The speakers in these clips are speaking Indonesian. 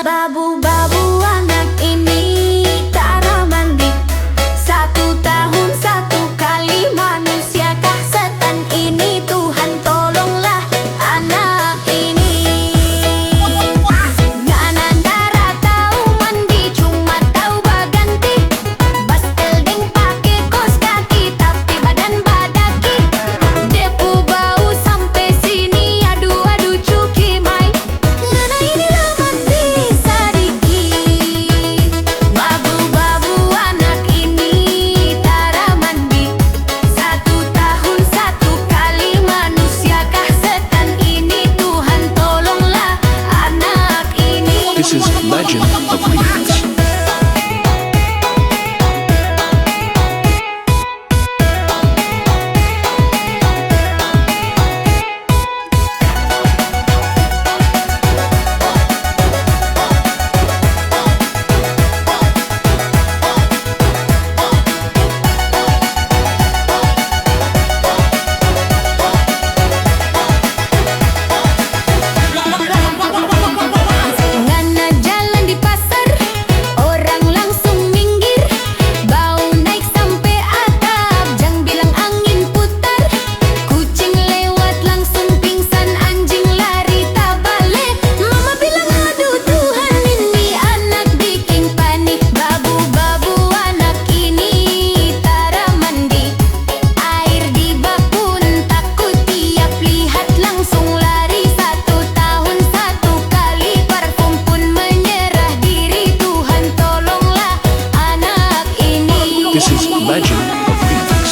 Babu-babu anak ini cara mandi. 1 tahun 1 kali, manusiakah setan ini? Tuhan tolonglah anak ini. Ganan darah tahu mandi, cuma tahu baganti. Bastel ding pake kos kaki, tapi badan badaki. Depu bau sampai sini, aduh cuki mai. Ngana inilah mandi sadiki. Babu-babu anak ini cara mandi. 1 tahun 1 kali, manusiakah setan ini? Tuhan tolonglah anak ini. This is Legend of Remix. Ngana jalan di pasar, orang langsung minggir. Bau naik sampai atap, jang bilang angin putar. Kucing lewat langsung pingsan, anjing lari tak balik. Mama bilang aduh Tuhan, ini anak bikin panik. Babu-babu anak ini cara mandi. Air di bak pun takut, tiap lihat langsung lari. 1 tahun 1 kali, parfum pun menyerah diri. Tuhan tolonglah anak ini. This is Legend of Remix.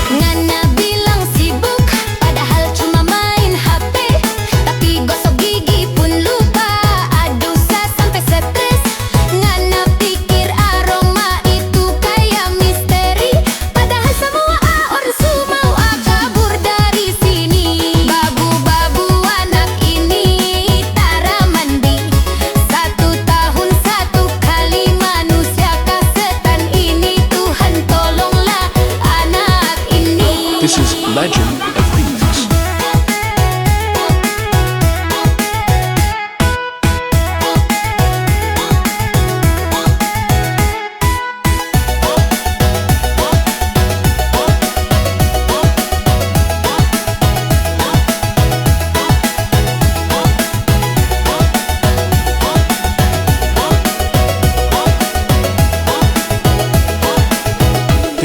Ngana bilang sibuk, padahal cuma main HP. Tapi gosok gigi pun lupa, aduh sampai stres. Ngana pikir aroma itu kayak misteri, padahal semua orsu mau kabur dari sini. Babu-babu anak ini cara mandi. 1 tahun 1 kali, manusiakah setan ini? Tuhan tolonglah anak ini. This is Legend of Remix.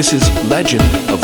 This is Legend of